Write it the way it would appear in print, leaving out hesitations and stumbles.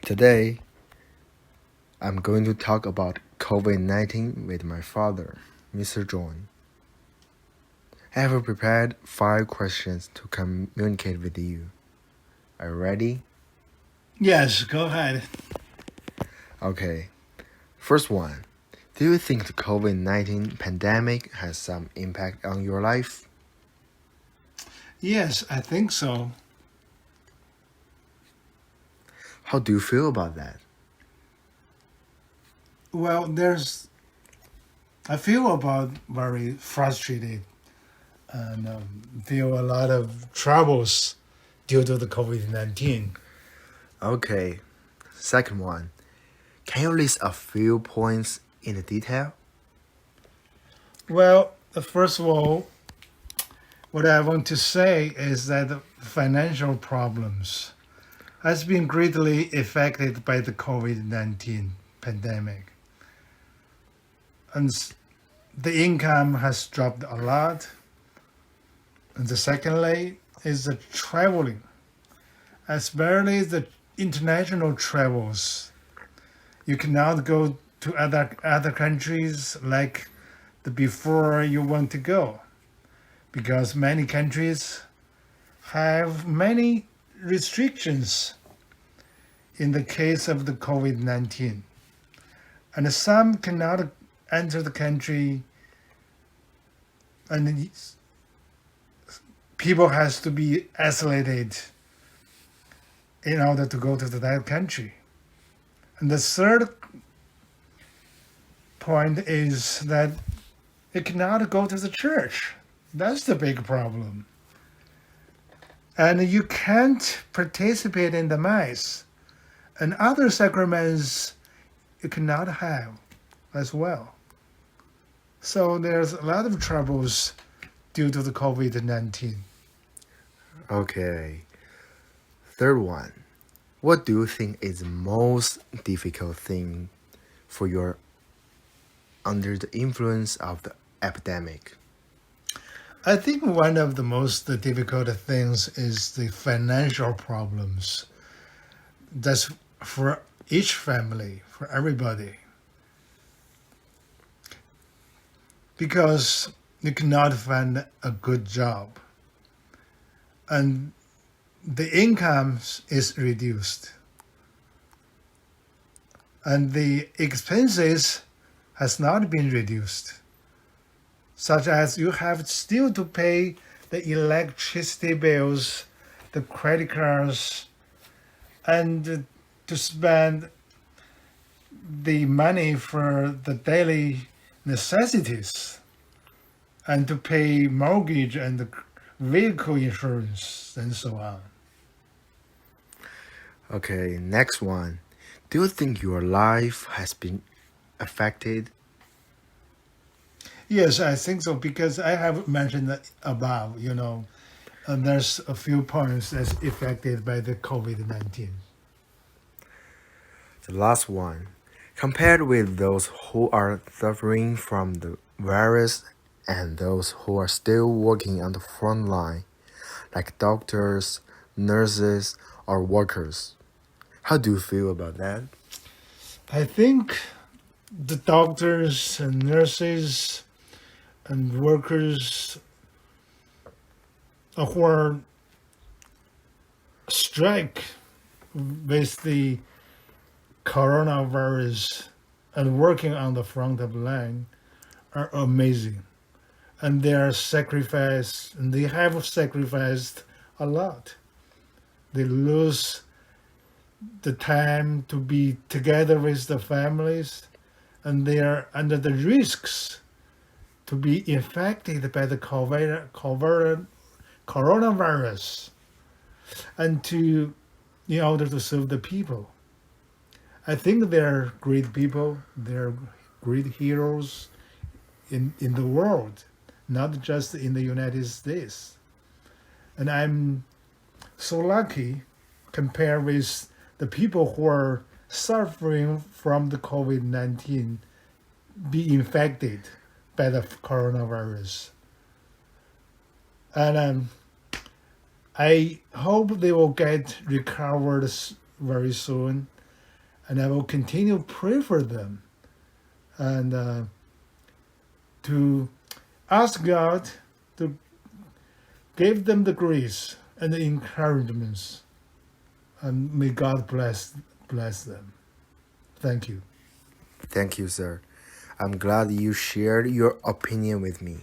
Today, I'm going to talk about COVID-19 with my father, Mr. John. I have prepared 5 questions to communicate with you. Are you ready? Yes, go ahead. Okay. First one. Do you think the COVID-19 pandemic has some impact on your life? Yes, I think so. How do you feel about that? Well, I feel about very frustrated and feel a lot of troubles due to the COVID-19. Okay. Second one. Can you list a few points in the detail? Well, first of all, what I want to say is that the financial problems has been greatly affected by the COVID-19 pandemic. And the income has dropped a lot. And the secondly is the traveling, especially the international travels. You cannot go to other countries like the before you want to go because many countries have many restrictions in the case of the COVID-19. And some cannot enter the country and people has to be isolated in order to go to that country. And the third point is that you cannot go to the church. That's the big problem. And you can't participate in the Mass. And other sacraments you cannot have as well. So there's a lot of troubles due to the COVID-19. Okay. Third one. What do you think is the most difficult thing for your under the influence of the epidemic? I think one of the most difficult things is the financial problems. That's for each family, for everybody. Because you cannot find a good job. And the income is reduced. And the expenses has not been reduced, such as you have still to pay the electricity bills, the credit cards, and to spend the money for the daily necessities, and to pay mortgage and vehicle insurance and so on. Okay, next one. Do you think your life has been affected? Yes, I think so because I have mentioned that above, and there's a few points that's affected by the COVID-19. The last one. Compared with those who are suffering from the virus and those who are still working on the front line, like doctors, nurses, or workers. How do you feel about that? I think the doctors and nurses and workers who are strike with the coronavirus and working on the front of the line are amazing. And they are sacrificed, and they have sacrificed a lot. They lose the time to be together with the families, and they are under the risks to be infected by the coronavirus and to in order to serve the people. I think they're great people, they're great heroes in the world, not just in the United States. And I'm so lucky compared with the people who are suffering from the COVID-19 be infected by the coronavirus. And I hope they will get recovered very soon and I will continue to pray for them and to ask God to give them the grace and the encouragements, and may God bless them. Thank you. Thank you, sir. I'm glad you shared your opinion with me.